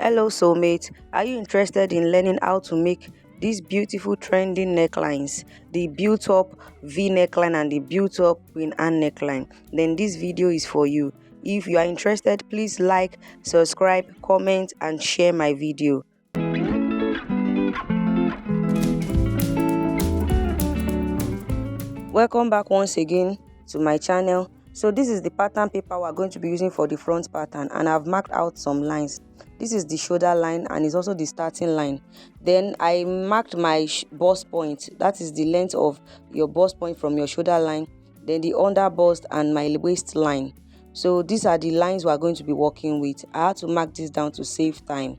Hello soulmate, are you interested in learning how to make these beautiful trending necklines, the built-up V neckline and the built-up Queen Anne neckline? Then this video is for you. If you are interested, please like, subscribe, comment and share my video. Welcome back once again to my channel. So this is the pattern paper we're going to be using for the front pattern, and I've marked out some lines. This is the shoulder line and it's also the starting line. Then I marked my bust point, that is the length of your bust point from your shoulder line, then the under bust and my waistline. So these are the lines we are going to be working with. I had to mark this down to save time.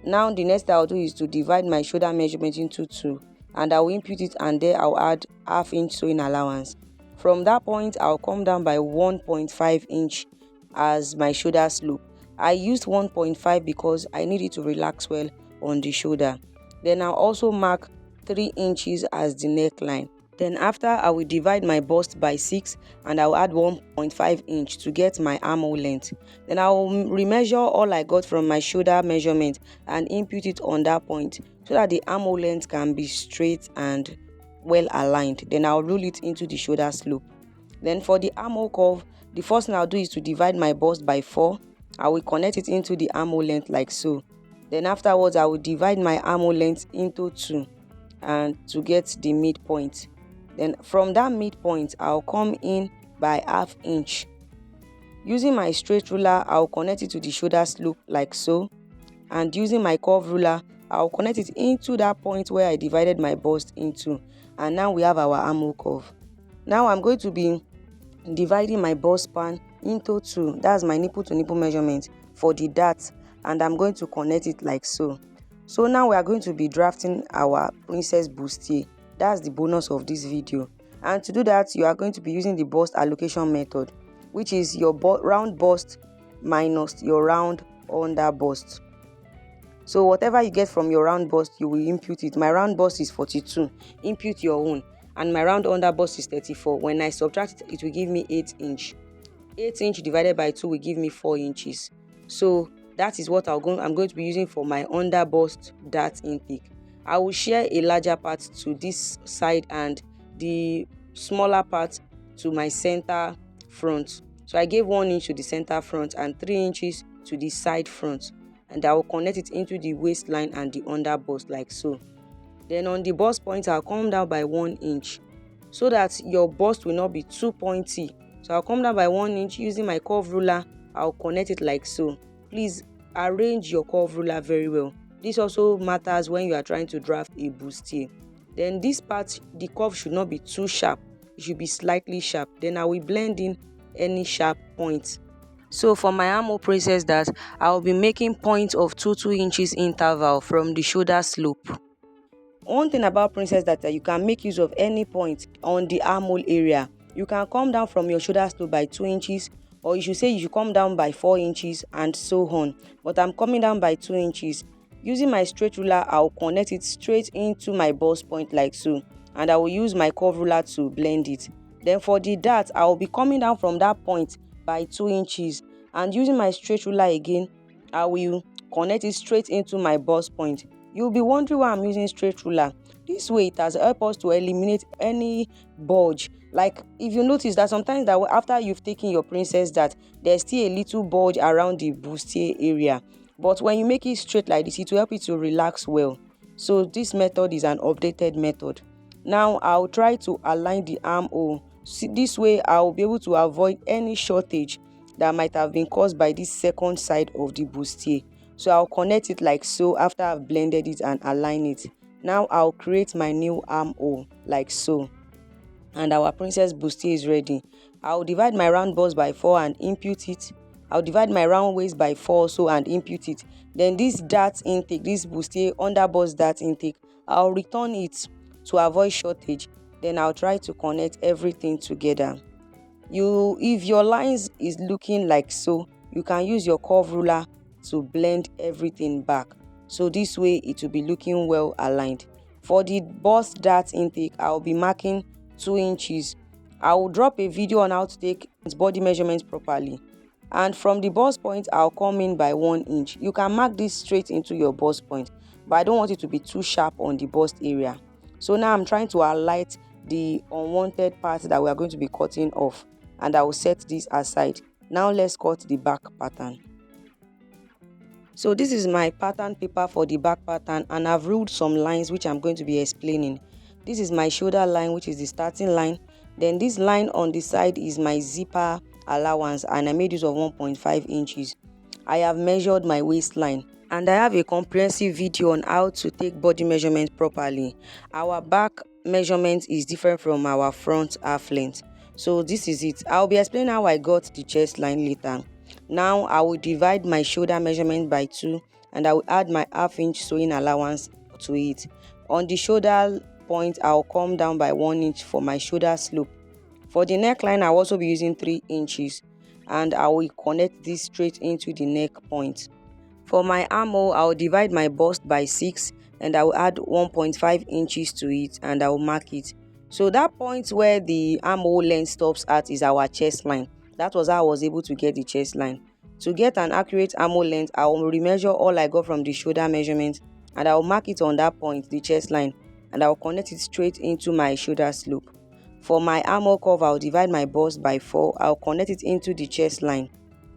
Now the next thing I'll do is to divide my shoulder measurement into two, and I will impute it, and there I'll add half-inch sewing allowance. From that point I'll come down by 1.5 inch as my shoulder slope. I used 1.5 because I need it to relax well on the shoulder. Then I'll also mark 3 inches as the neckline. Then after, I will divide my bust by 6 and I'll add 1.5 inch to get my armhole length. Then I'll remeasure all I got from my shoulder measurement and impute it on that point so that the armhole length can be straight and well aligned. Then I'll rule it into the shoulder slope. Then for the armhole curve, the first thing I'll do is to divide my bust by 4. I will connect it into the armhole length like so. Then afterwards, I will divide my armhole length into 2 and to get the midpoint. Then from that midpoint, I'll come in by ½ inch. Using my straight ruler, I'll connect it to the shoulder slope like so. And using my curve ruler, I'll connect it into that point where I divided my bust into. And now we have our armhole curve. Now I'm going to be dividing my bust span into 2. That's my nipple to nipple measurement for the dart, and I'm going to connect it like so. So now we are going to be drafting our Princess Bustier. That's the bonus of this video. And to do that, you are going to be using the bust allocation method, which is your round bust minus your round under bust. So whatever you get from your round bust, you will impute it. My round bust is 42. Impute your own. And my round under bust is 34. When I subtract it, it will give me 8 inch. 8 inch divided by 2 will give me 4 inches. So that is what I'm going to be using for my under bust dart intake. I will share a larger part to this side and the smaller part to my center front. So I gave 1 inch to the center front and 3 inches to the side front, and I will connect it into the waistline and the under bust like so. Then on the bust point, I'll come down by 1 inch so that your bust will not be too pointy. So I'll come down by 1 inch. Using my curve ruler, I'll connect it like so. Please arrange your curve ruler very well. This also matters when you are trying to draft a bustier. Then this part, the curve should not be too sharp. It should be slightly sharp. Then I will blend in any sharp points. So for my armhole princess dart, I will be making points of 2 inches interval from the shoulder slope. One thing about princess dart, that you can make use of any point on the armhole area. You can come down from your shoulder slope by 2 inches, or you should say you should come down by 4 inches and so on. But I'm coming down by 2 inches. Using my straight ruler, I'll connect it straight into my bust point like so, and I will use my curve ruler to blend it. Then for the dart, I will be coming down from that point by 2 inches, and using my straight ruler again, I will connect it straight into my bust point. You'll be wondering why I'm using straight ruler. This way it has helped us to eliminate any bulge. Like if you notice that sometimes that after you've taken your princess dart, there's still a little bulge around the bustier area. But when you make it straight like this, it will help you to relax well. So this method is an updated method. Now I'll try to align the armhole. This way I'll be able to avoid any shortage that might have been caused by this second side of the bustier. So I'll connect it like so after I've blended it and align it. Now I'll create my new armhole like so. And our Princess Bustier is ready. I'll divide my round bust by 4 and impute it. I'll divide my round waist by 4 also and impute it. Then this dart intake, this bustier under bust dart intake, I'll return it to avoid shortage. Then I'll try to connect everything together. If your lines is looking like so, you can use your curve ruler to blend everything back. So this way it will be looking well aligned. For the bust dart intake, I'll be marking 2 inches. I will drop a video on how to take body measurements properly. And from the bust point, I'll come in by 1 inch. You can mark this straight into your bust point, but I don't want it to be too sharp on the bust area. So now I'm trying to highlight the unwanted part that we are going to be cutting off, and I will set this aside. Now let's cut the back pattern. So this is my pattern paper for the back pattern, and I've ruled some lines which I'm going to be explaining. This is my shoulder line, which is the starting line. Then this line on the side is my zipper allowance, and I made use of 1.5 inches. I have measured my waistline, and I have a comprehensive video on how to take body measurement properly. Our back measurement is different from our front half length. So this is it. I'll be explaining how I got the chest line later. Now I will divide my shoulder measurement by 2, and I will add my half-inch sewing allowance to it. On the shoulder point, I'll come down by 1 inch for my shoulder slope. For the neckline, I'll also be using 3 inches, and I will connect this straight into the neck point. For my armhole, I will divide my bust by 6, and I will add 1.5 inches to it, and I will mark it. So that point where the armhole length stops at is our chest line. That was how I was able to get the chest line. To get an accurate armhole length, I will remeasure all I got from the shoulder measurement, and I will mark it on that point, the chest line, and I will connect it straight into my shoulder slope. For my armhole curve, I will divide my bust by 4. I will connect it into the chest line,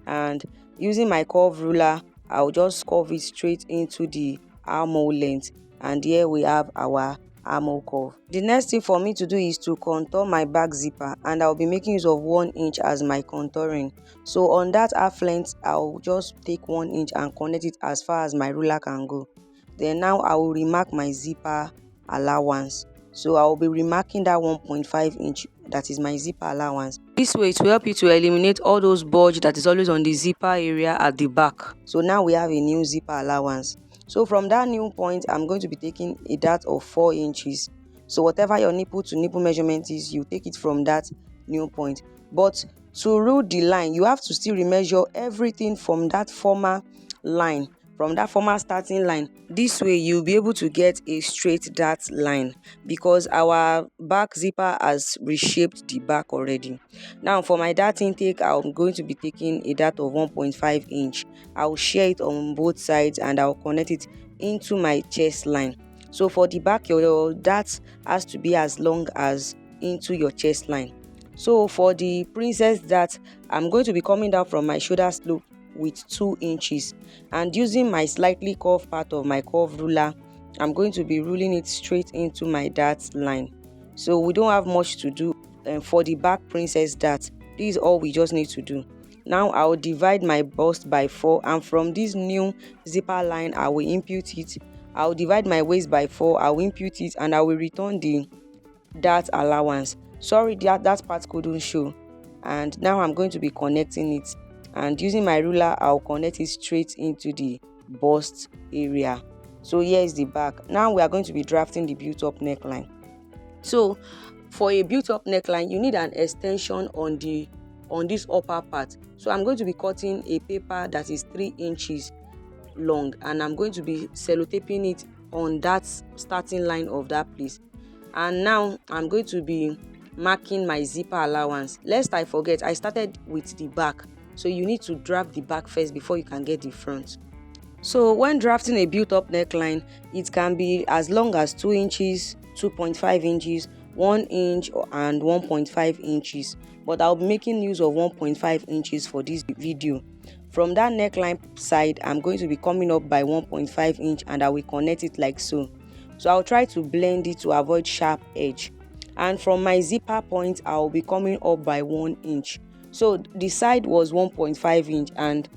and using my curve ruler, I will just curve it straight into the armhole length, and here we have our armhole curve. The next thing for me to do is to contour my back zipper, and I'll be making use of 1 inch as my contouring. So on that half length, I'll just take 1 inch and connect it as far as my ruler can go. Then now I will remark my zipper allowance. So I will be remarking that 1.5 inch, that is my zipper allowance. This way it will help you to eliminate all those bulge that is always on the zipper area at the back. So now we have a new zipper allowance. So from that new point, I'm going to be taking a dart of 4 inches. So whatever your nipple to nipple measurement is, you take it from that new point. But to rule the line, you have to still remeasure everything from that former line, from that former starting line. This way you'll be able to get a straight dart line, because our back zipper has reshaped the back already. Now for my dart intake, I'm going to be taking a dart of 1.5 inch. I'll share it on both sides, and I'll connect it into my chest line. So for the back, your dart has to be as long as into your chest line. So for the princess dart, I'm going to be coming down from my shoulder slope with 2 inches, and using my slightly curved part of my curve ruler, I'm going to be ruling it straight into my dart line. So we don't have much to do for the back princess dart. This is all we just need to do. Now I will divide my bust by 4, and from this new zipper line, I will impute it. I will divide my waist by 4, I will impute it, and I will return the dart allowance. Sorry, that part couldn't show. And now I'm going to be connecting it, and using my ruler, I'll connect it straight into the bust area. So here is the back. Now we are going to be drafting the built-up neckline. So for a built-up neckline, you need an extension on this upper part. So I'm going to be cutting a paper that is 3 inches long, and I'm going to be sellotaping it on that starting line of that place. And now I'm going to be marking my zipper allowance. Lest I forget, I started with the back, so you need to draft the back first before you can get the front. So when drafting a built-up neckline, it can be as long as 2 inches, 2.5 inches, 1 inch, and 1.5 inches. But I'll be making use of 1.5 inches for this video. From that neckline side, I'm going to be coming up by 1.5 inch, and I will connect it like so. So I'll try to blend it to avoid sharp edge. And from my zipper point, I'll be coming up by 1 inch. So the side was 1.5 inch, and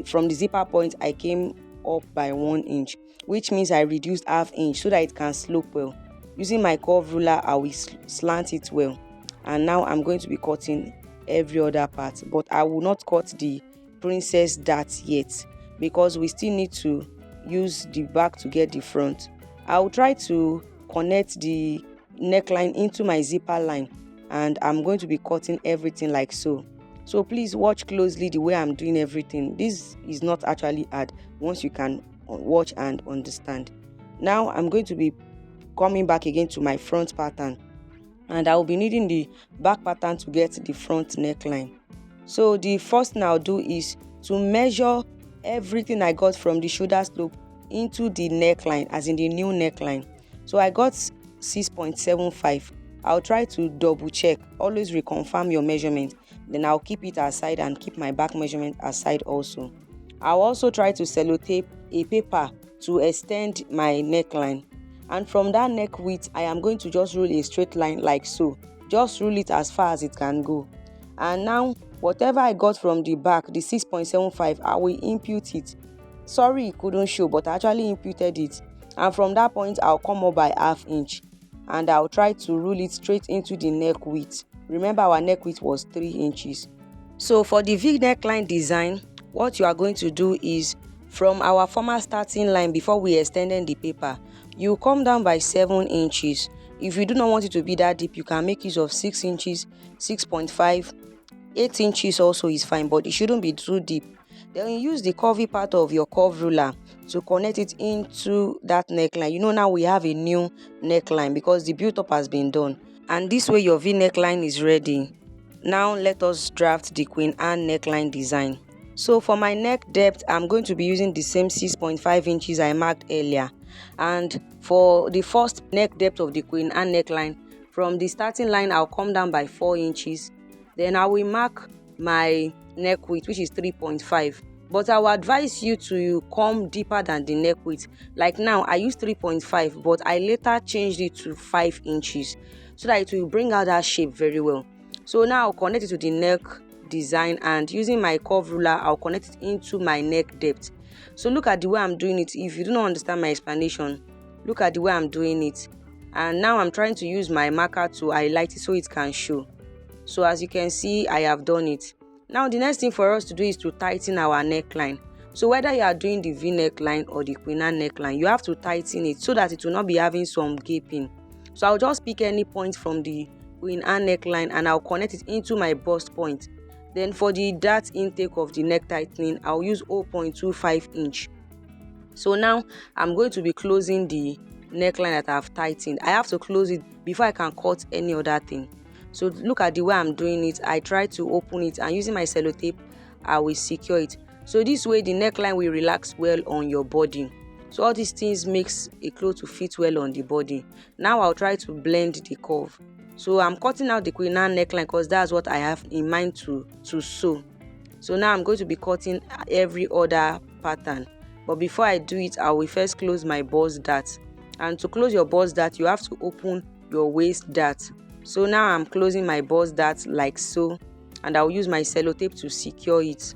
from the zipper point, I came up by 1 inch, which means I reduced ½ inch so that it can slope well. Using my curve ruler, I will slant it well. And now I'm going to be cutting every other part, but I will not cut the princess dart yet, because we still need to use the back to get the front. I will try to connect the neckline into my zipper line, and I'm going to be cutting everything like so. So please watch closely the way I'm doing everything. This is not actually hard once you can watch and understand. Now I'm going to be coming back again to my front pattern, and I will be needing the back pattern to get the front neckline. So the first thing I'll do is to measure everything I got from the shoulder slope into the neckline, as in the new neckline. So I got 6.75. I'll try to double check, always reconfirm your measurement. Then I'll keep it aside and keep my back measurement aside also. I'll also try to sellotape a paper to extend my neckline. And from that neck width, I am going to just roll a straight line like so. Just roll it as far as it can go. And now, whatever I got from the back, the 6.75, I will impute it. Sorry it couldn't show, but I actually imputed it. And from that point, I'll come up by ½ inch. And I'll try to roll it straight into the neck width. Remember, our neck width was 3 inches. So for the V neckline design, what you are going to do is, from our former starting line before we extended the paper, you come down by 7 inches. If you do not want it to be that deep, you can make use of 6 inches, 6.5, 8 inches also is fine, but it shouldn't be too deep. Then you use the curvy part of your curve ruler to connect it into that neckline. You know, now we have a new neckline because the build up has been done. And this way your V neckline is ready. Now let us draft the Queen Anne neckline design. So for my neck depth, I'm going to be using the same 6.5 inches I marked earlier. And for the first neck depth of the Queen Anne neckline, from the starting line, I'll come down by 4 inches. Then I will mark my neck width, which is 3.5. But I will advise you to come deeper than the neck width. Like now, I use 3.5, but I later changed it to 5 inches so that it will bring out that shape very well. So now I'll connect it to the neck design, and using my curve ruler, I'll connect it into my neck depth. So look at the way I'm doing it. If you do not understand my explanation, look at the way I'm doing it. And now I'm trying to use my marker to highlight it so it can show. So as you can see, I have done it. Now the next thing for us to do is to tighten our neckline. So whether you are doing the V neckline or the Queen Anne neckline, you have to tighten it so that it will not be having some gaping. So I'll just pick any point from the Queen Anne neckline and I'll connect it into my bust point. Then for the dart intake of the neck tightening, I'll use 0.25 inch. So now I'm going to be closing the neckline that I've tightened. I have to close it before I can cut any other thing. So look at the way I'm doing it. I try to open it, and using my sellotape, I will secure it. So this way the neckline will relax well on your body. So all these things makes a cloth to fit well on the body. Now I'll try to blend the curve. So I'm cutting out the Queen Anne neckline because that's what I have in mind to sew. So now I'm going to be cutting every other pattern. But before I do it, I will first close my bust dart. And to close your bust dart, you have to open your waist dart. So now I'm closing my bust dart like so, and I'll use my sellotape to secure it.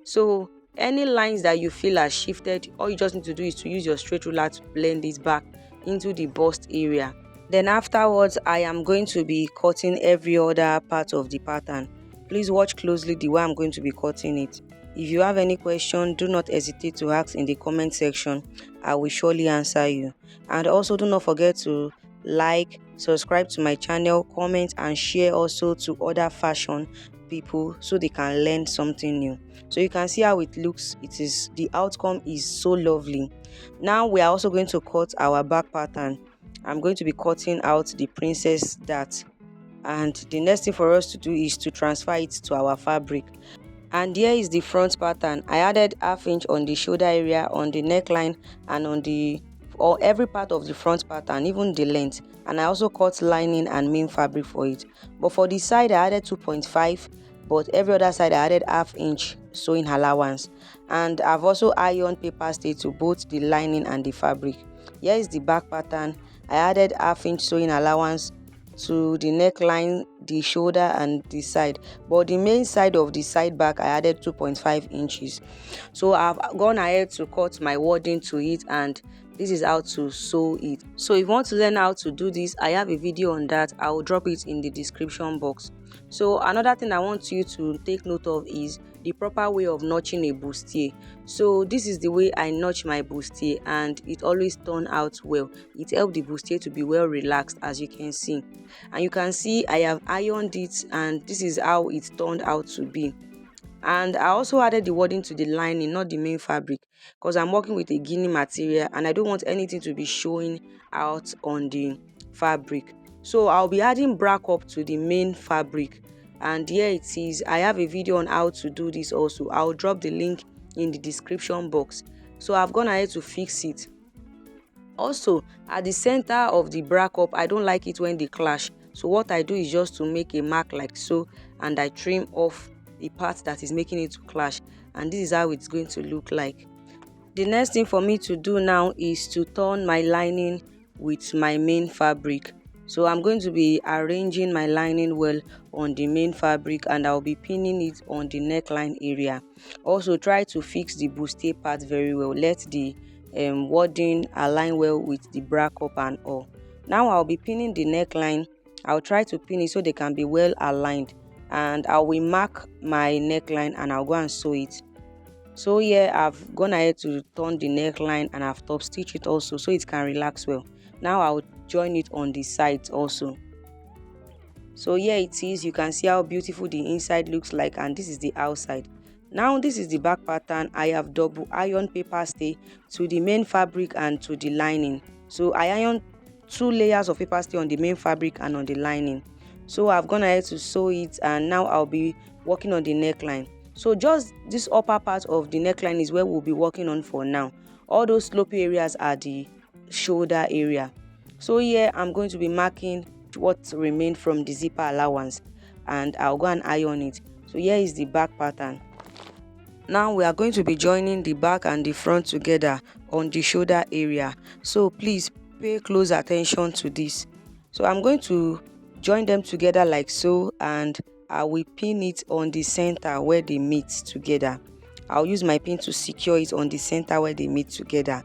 So any lines that you feel are shifted, all you just need to do is to use your straight ruler to blend it back into the bust area. Then afterwards, I am going to be cutting every other part of the pattern. Please watch closely the way I'm going to be cutting it. If you have any question, do not hesitate to ask in the comment section. I will surely answer you. And also do not forget to like, subscribe to my channel, comment and share also to other fashion people so they can learn something new. So you can see how it looks. The outcome is so lovely. Now we are also going to cut our back pattern. I'm going to be cutting out the princess dart, and the next thing for us to do is to transfer it to our fabric. And here is the front pattern. I added ½ inch on the shoulder area, on the neckline, and on every part of the front pattern, even the length. And I also cut lining and main fabric for it. But for the side, I added 2.5, but every other side I added ½ inch sewing allowance. And I've also ironed paper stay to both the lining and the fabric. Here is the back pattern. I added ½ inch sewing allowance to the neckline, the shoulder and the side, but the main side of the side back I added 2.5 inches. So I've gone ahead to cut my wording to it, and this is how to sew it. So if you want to learn how to do this, I have a video on that. I will drop it in the description box. So another thing I want you to take note of is the proper way of notching a bustier. So this is the way I notch my bustier, and it always turns out well. It helps the bustier to be well relaxed, as you can see. And you can see I have ironed it, and this is how it turned out to be. And I also added the wording to the lining, not the main fabric, because I'm working with a guinea material and I don't want anything to be showing out on the fabric. So I'll be adding brack up to the main fabric, and here it is. I have a video on how to do this also. I'll drop the link in the description box. So I've gone ahead to fix it. Also, at the center of the bra cup, I don't like it when they clash. So what I do is just to make a mark like so, and I trim off the part that is making it to clash, and this is how it's going to look like. The next thing for me to do now is to turn my lining with my main fabric. So I'm going to be arranging my lining well on the main fabric, and I'll be pinning it on the neckline area. Also, try to fix the bustier part very well. Let the wording align well with the bra cup and all. Now I'll be pinning the neckline. I'll try to pin it so they can be well aligned, and I will mark my neckline and I'll go and sew it. So here I've gone ahead to turn the neckline and I've top stitched it also so it can relax well. Now I'll join it on the sides also. So here it is. You can see how beautiful the inside looks like, and this is the outside. Now this is the back pattern. I have double iron paper stay to the main fabric and to the lining. So I iron 2 layers of paper stay on the main fabric and on the lining. So I've gone ahead to sew it, and now I'll be working on the neckline. So just this upper part of the neckline is where we'll be working on for now. All those slopey areas are the shoulder area. So here I'm going to be marking what remained from the zipper allowance, and I'll go and iron it. So here is the back pattern. Now we are going to be joining the back and the front together on the shoulder area. So please pay close attention to this. So I'm going to join them together like so, and I will pin it on the center where they meet together. I'll use my pin to secure it on the center where they meet together.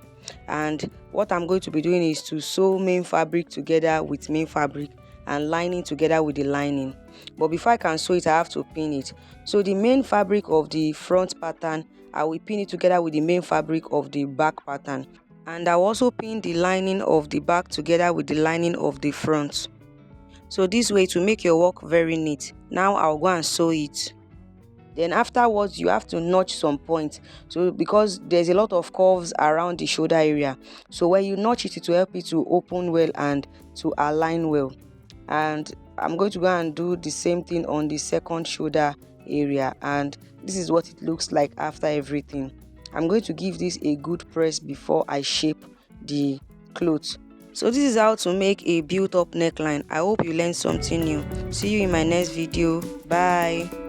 And what I'm going to be doing is to sew main fabric together with main fabric and lining together with the lining. But before I can sew it, I have to pin it. So the main fabric of the front pattern, I will pin it together with the main fabric of the back pattern, and I'll also pin the lining of the back together with the lining of the front. So this way, to make your work very neat. Now I'll go and sew it. Then afterwards, you have to notch some points. So because there's a lot of curves around the shoulder area, so when you notch it, it will help you to open well and to align well. And I'm going to go and do the same thing on the second shoulder area, and this is what it looks like after everything. I'm going to give this a good press before I shape the clothes. So this is how to make a built-up neckline. I hope you learned something new. See you in my next video. Bye.